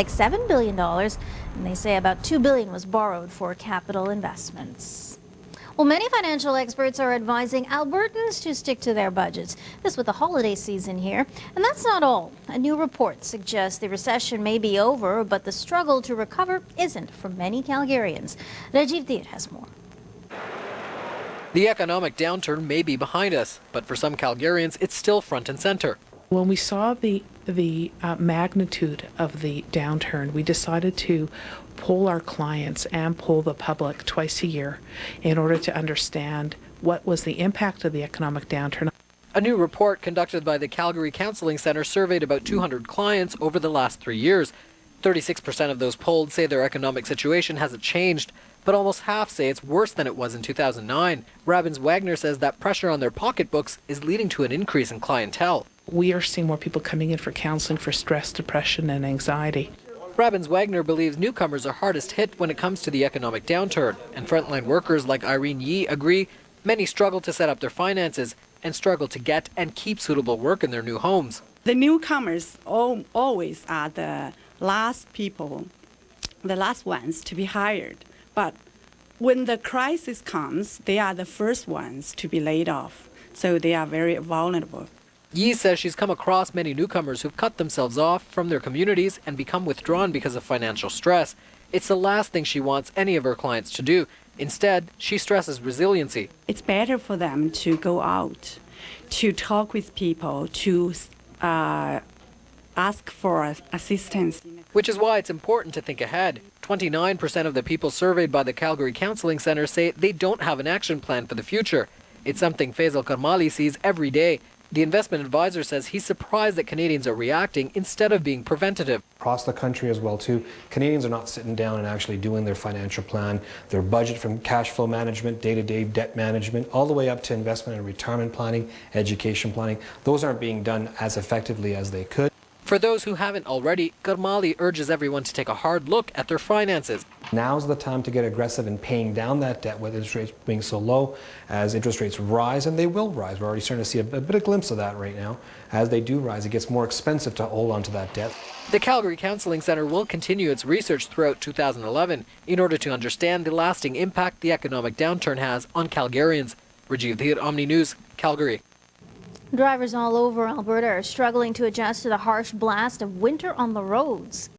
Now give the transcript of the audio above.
like $7 billion, and they say about $2 billion was borrowed for capital investments. Well, many financial experts are advising Albertans to stick to their budgets. This with the holiday season here. And that's not all. A new report suggests the recession may be over, but the struggle to recover isn't for many Calgarians. Rajiv Dhir has more. The economic downturn may be behind us, but for some Calgarians, it's still front and center. When we saw the magnitude of the downturn, we decided to poll our clients and poll the public twice a year in order to understand what was the impact of the economic downturn. A new report conducted by the Calgary Counseling Centre surveyed about 200 clients over the last 3 years. 36% of those polled say their economic situation hasn't changed, but almost half say it's worse than it was in 2009. Robbins Wagner says that pressure on their pocketbooks is leading to an increase in clientele. We are seeing more people coming in for counseling for stress, depression, and anxiety. Robbins Wagner believes newcomers are hardest hit when it comes to the economic downturn, and frontline workers like Irene Yee agree many struggle to set up their finances and struggle to get and keep suitable work in their new homes. The newcomers always are the last people, the last ones to be hired. But when the crisis comes, they are the first ones to be laid off, so they are very vulnerable. Yee says she's come across many newcomers who've cut themselves off from their communities and become withdrawn because of financial stress. It's the last thing she wants any of her clients to do. Instead, she stresses resiliency. It's better for them to go out, to talk with people, to ask for assistance. Which is why it's important to think ahead. 29% of the people surveyed by the Calgary Counseling Centre say they don't have an action plan for the future. It's something Faisal Karmali sees every day. The investment advisor says he's surprised that Canadians are reacting instead of being preventative. Across the country as well too, Canadians are not sitting down and actually doing their financial plan, their budget, from cash flow management, day-to-day debt management, all the way up to investment and retirement planning, education planning. Those aren't being done as effectively as they could. For those who haven't already, Karmali urges everyone to take a hard look at their finances. Now's the time to get aggressive in paying down that debt with interest rates being so low. As interest rates rise, and they will rise, we're already starting to see a bit of glimpse of that right now. As they do rise, it gets more expensive to hold on to that debt. The Calgary Counseling Centre will continue its research throughout 2011 in order to understand the lasting impact the economic downturn has on Calgarians. Rajiv Dhir, Omni News, Calgary. Drivers all over Alberta are struggling to adjust to the harsh blast of winter on the roads.